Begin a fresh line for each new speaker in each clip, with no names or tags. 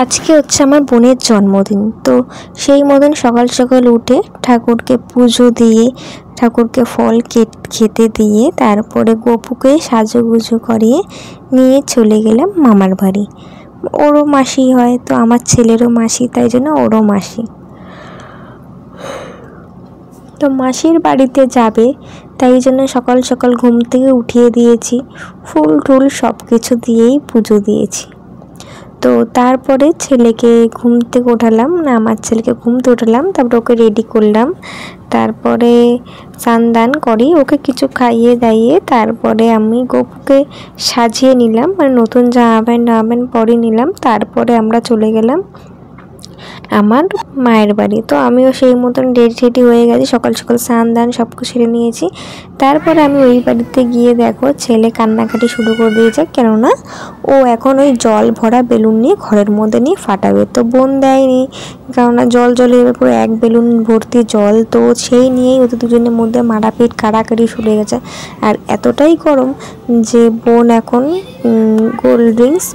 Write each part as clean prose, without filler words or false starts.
আজকে হচ্ছে আমার বোনের জন্মদিন। তো সেই মতন সকাল সকাল উঠে ঠাকুরকে পুজো দিয়ে, ঠাকুরকে ফল খেতে দিয়ে, তারপরে গপুকে সাজুগুজু করিয়ে নিয়ে চলে গেলাম মামার বাড়ি। ওরও মাসি হয়, তো আমার ছেলেরও মাসি, তাই জন্য ওরও মাসি। তো মাসির বাড়িতে যাবে, তাই জন্য সকাল সকাল ঘুম থেকে উঠিয়ে দিয়েছি, ফুল টুল সব কিছু দিয়েই পুজো দিয়েছি। তো তারপরে ছেলেকে ঘুম থেকে ওঠালাম, না আমার ছেলেকে ঘুম থেকে ওঠালাম, তারপরে ওকে রেডি করলাম, তারপরে স্নান দান করি, ওকে কিছু খাইয়ে দাইয়ে তারপরে আমি গপুকে সাজিয়ে নিলাম, মানে নতুন জামা প্যান্ট পরিয়ে নিলাম। তারপরে আমরা চলে গেলাম আমার মায়ের বাড়ি। তো আমিও সেই মতন রেডি হয়ে গেছি, সকাল সকাল স্নান দান সব কিছু সেরে নিয়েছি। তারপরে আমি ওই বাড়িতে গিয়ে দেখো ছেলে কান্নাকাটি শুরু করে দিয়েছে, কেননা ও এখন ওই জল ভরা বেলুন নিয়ে ঘরের মধ্যে নিয়ে ফাটাবে। তো বোন দেয়নি, কেননা জল হয়ে পুরো এক বেলুন ভর্তি জল, তো সেই নিয়েই ওদের দুজনের মধ্যে মারাপিট কাড়াকাড়ি শুরু হয়ে গেছে। আর এতটাই গরম যে বোন এখন কোল্ড ড্রিঙ্কস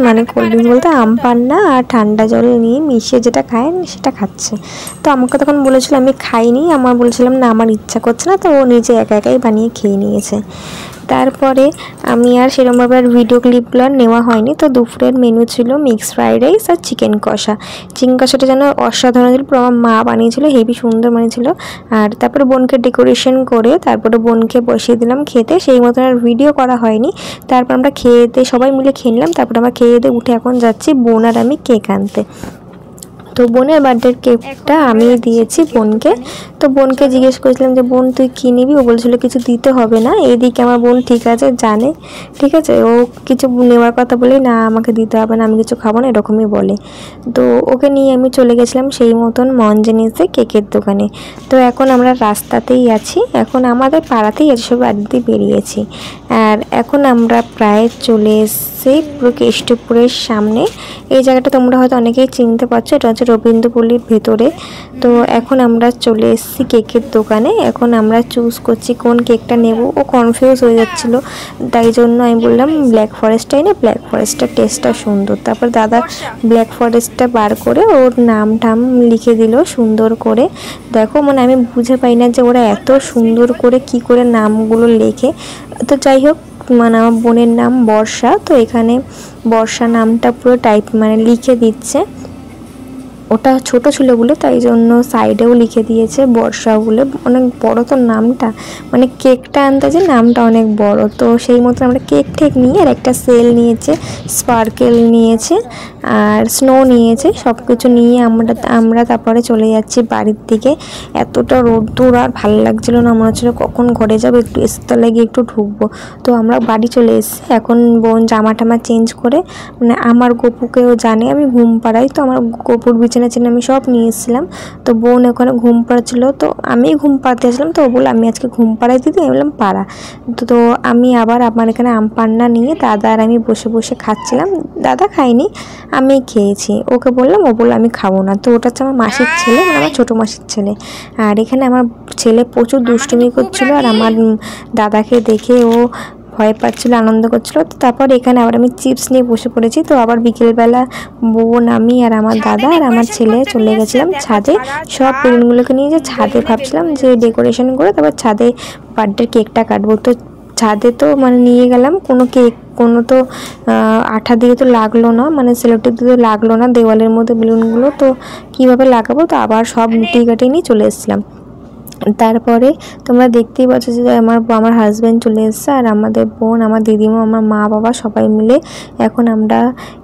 বলতে আম পান্না আর ঠান্ডা জল নিয়ে মিশিয়ে যেটা খায় সেটা খাচ্ছে। তো আমাকে তখন বলেছিল আমি খাইনি, আমার বলেছিলাম না আমার ইচ্ছা করছে না, তো ও নিজে একা একাই বানিয়ে খেয়ে নিয়েছে। তারপরে আমি আর সেরকমভাবে আর ভিডিও ক্লিপগুলো আর নেওয়া হয়নি। তো দুপুরের মেনু ছিল মিক্সড ফ্রাইড রাইস আর চিকেন কষা। চিকেন কষাটা যেন অসাধারণ ছিল, পুরো আমার মা বানিয়েছিল, হেভি সুন্দর বানিয়েছিল। আর তারপরে বোনকে ডেকোরেশন করে তারপরে বোনকে বসিয়ে দিলাম খেতে, সেই মতন আর ভিডিও করা হয়নি। তারপর আমরা খেয়ে দিয়ে সবাই মিলে খেয়ে নিলাম, তারপরে আমরা খেয়ে দিয়ে উঠে এখন যাচ্ছি বোন আর আমি কেক আনতে। তো বোনের বার্থডের কেকটা আমি দিয়েছি বোনকে। তো বোনকে জিজ্ঞেস করেছিলাম যে বোন তুই কী নিবি, ও বলছিল কিছু দিতে হবে না। এইদিকে আমার বোন ঠিক আছে জানে, ঠিক আছে, ও কিছু নেওয়ার কথা বলে না আমাকে দিতে হবে না, আমি কিছু খাবো না, এরকমই বলে। তো ওকে নিয়ে আমি চলে গেছিলাম সেই মতন মঞ্জেনিসে কেকের দোকানে। তো এখন আমরা রাস্তাতেই আছি, এখন আমাদের পাড়াতেই আছি, সব বাড়িতে বেরিয়েছি। আর এখন আমরা প্রায় চলে এসেছি পুরো কেষ্টপুরের সামনে। এই জায়গাটা তোমরা হয়তো অনেকেই চিনতে পারছো, এটা হচ্ছে রবীন্দ্রপল্লির ভেতরে। তো এখন আমরা চলে এসেছি কেকের দোকানে, এখন আমরা চুজ করছি কোন কেকটা নেব। ও কনফিউজ হয়ে যাচ্ছিলো, তাই জন্য আমি বললাম ব্ল্যাক ফরেস্টটাই না, ব্ল্যাক ফরেস্টটার টেস্টটা সুন্দর। তারপর দাদা ব্ল্যাক ফরেস্টটা বার করে ওর নাম টাম লিখে দিল সুন্দর করে। দেখো আমি বুঝে পাই না যে ওরা এত সুন্দর করে কি করে নামগুলো লেখে। তো যাই হোক, আমার বোনের নাম বর্ষা, তো এখানে বর্ষা নামটা পুরো লিখে দিচ্ছে। ওটা ছোট ছিল বলে তাই জন্য সাইডেও লিখে দিয়েছে বর্ষা বলে। অনেক বড় তো নামটা, কেকটা আন্দাজে নামটা অনেক বড়। তো সেই মতো আমরা কেক ঠেক নিয়ে আর একটা সেল নিয়েছে, স্পার্কেল নিয়েছে আর স্নো নিয়েছে, সব কিছু নিয়ে আমরা তারপরে চলে যাচ্ছি বাড়ির দিকে। এতটা রোদ্দুর আর ভালো লাগছিল না, মনে হচ্ছিলো কখন ঘরে যাবো, একটু এসির তলায় গিয়ে একটু ঢুকবো। তো আমরা বাড়ি চলে এসেছি। এখন বোন জামা টামা চেঞ্জ করে, আমার গপুকেও জানে আমি ঘুম পাড়াই, তো আমার গপুর বিছানা আমি সব নিয়ে এসেছিলাম। তো বোন ওখানে ঘুম পাড়াচ্ছিল, তো আমি ঘুম পাড়াতে আসলাম। তো ও বললো আমি আজকে ঘুম পাড়াই দিদি, আমি বললাম পাড়া। তো আমি আবার আমার এখানে আম পান্না নিয়ে দাদা আর আমি বসে বসে খাচ্ছিলাম। দাদা খাইনি, আমি খেয়েছি। ওকে বললাম, ও বললো আমি খাবো না। তো ওটা হচ্ছে আমার মাসির ছেলে, আমার ছোটো মাসির ছেলে। আর এখানে আমার ছেলে প্রচুর দুষ্টুমি করছিলো, আর আমার দাদাকে দেখে ও ভয় পাচ্ছিলো, আনন্দ করছিল। তো তারপর এখানে আবার আমি চিপস নিয়ে বসে পড়েছি। তো আবার বিকেলবেলা বোন, আমি আর আমার দাদা আর আমার ছেলে চলে গেছিলাম ছাদে, সব বেলুনগুলোকে নিয়ে যে ছাদে ভাবছিলাম যে ডেকোরেশন করে তারপর ছাদে বার্থডের কেকটা কাটবো। তো ছাদে তো নিয়ে গেলাম, কোনো তো আঠা দিয়ে তো লাগলো না, সেলোটেপ দিয়ে লাগলো না দেওয়ালের মধ্যে বেলুনগুলো। তো কীভাবে লাগাবো, তো আবার সব মুটি কাটে নিয়ে চলে এসেছিলাম। তারপরে তোমরা দেখতেই পাচ্ছ যে আমার হাজব্যান্ড চলে এসেছে, আর আমাদের বোন, আমার দিদিমা, আমার মা বাবা সবাই মিলে এখন আমরা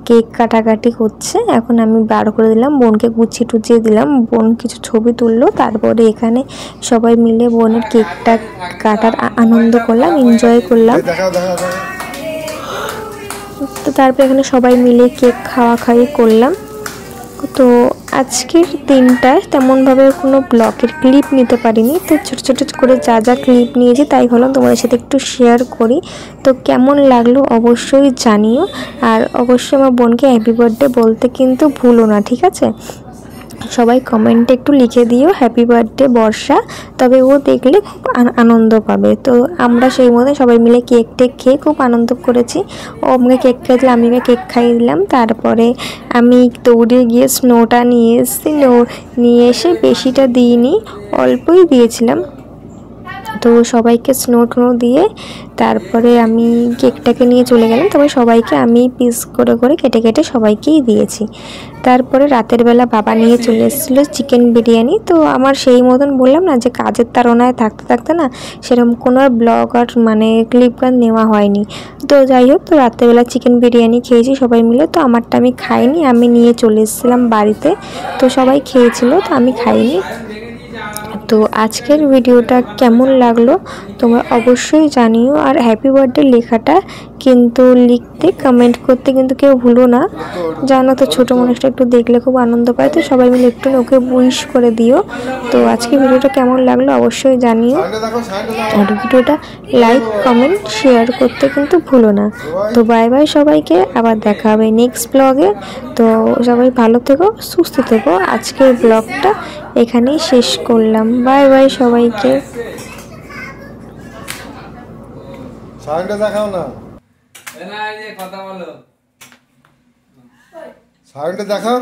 কেক কাটাকাটি করছে। এখন আমি বার করে দিলাম, বোনকে গুছিয়ে টুচিয়ে দিলাম, বোন কিছু ছবি তুললো। তারপরে এখানে সবাই মিলে বোনের কেকটা কাটার আনন্দ করলাম, এনজয় করলাম। তো তারপরে এখানে সবাই মিলে কেক খাওয়াখাওয়ি করলাম। তো আজকের দিনটায় তেমনভাবে কোনো ব্লগের ক্লিপ নিতে পারিনি, তো ছোটো ছোটো করে যা ক্লিপ নিয়েছি তাই ভাবলাম তোমাদের সাথে একটু শেয়ার করি। তো কেমন লাগলো অবশ্যই জানিও, আর অবশ্যই আমার বোনকে হ্যাপি বার্থডে বলতে কিন্তু ভুলো না, ঠিক আছে। সবাই কমেন্টে একটু লিখে দিও হ্যাপি বার্থডে বর্ষা, তবে ও দেখলে খুব আনন্দ পাবে। তো আমরা সেই মতো সবাই মিলে কেক টেক খেয়ে খুব আনন্দ করেছি। ও আমাকে কেক খাইয়েছিল, আমি ওকে কেক খাইয়ে দিলাম। তারপরে আমি দৌড়ে গিয়ে স্নোটা নিয়ে এসেছি। নিয়ে এসে বেশিটা দিইনি, অল্পই দিয়েছিলাম। তো সবাইকে স্নো টো দিয়ে তারপরে আমি কেকটাকে নিয়ে চলে গেলাম। তবে সবাইকে আমি পিস করে করে কেটে কেটে সবাইকেই দিয়েছি। তারপরে রাতের বেলা বাবা নিয়ে চলে এসেছিলো চিকেন বিরিয়ানি। তো আমার সেই মতন বললাম না যে কাজের তাড়নায় থাকতে থাকতে না সেরকম কোনো ব্লগ আর মানে ক্লিপ গান নেওয়া হয়নি। তো যাই হোক, তো রাত্রেবেলা চিকেন বিরিয়ানি খেয়েছি সবাই মিলে। তো আমারটা আমি খাইনি, আমি নিয়ে চলে এসেছিলাম বাড়িতে। তো সবাই খেয়েছিল, তো আমি খাইনি। তো আজকের ভিডিওটা কেমন লাগলো তোমরা অবশ্যই জানিও। আর হ্যাপি বার্থডে লেখাটা কিন্তু লিখতে, কমেন্ট করতে কিন্তু কেউ ভুলো না। জানো তো ছোটো মানুষটা একটু দেখলে খুব আনন্দ পায়, তো সবাই মিলে একটু ওকে উইশ করে দিও। তো আজকে ভিডিওটা কেমন লাগলো অবশ্যই জানিও। আর ভিডিওটা লাইক কমেন্ট শেয়ার করতে কিন্তু ভুলো না। তো বাই বাই সবাইকে, আবার দেখা হবে নেক্সট ব্লগে। তো সবাই ভালো থেকো, সুস্থ থেকো। আজকের ব্লগটা এখানেই শেষ করলাম। বাই বাই সবাইকে।
সাউন্ডটা দেখাও না, কথা বলো, সাউন্ডটা দেখাও।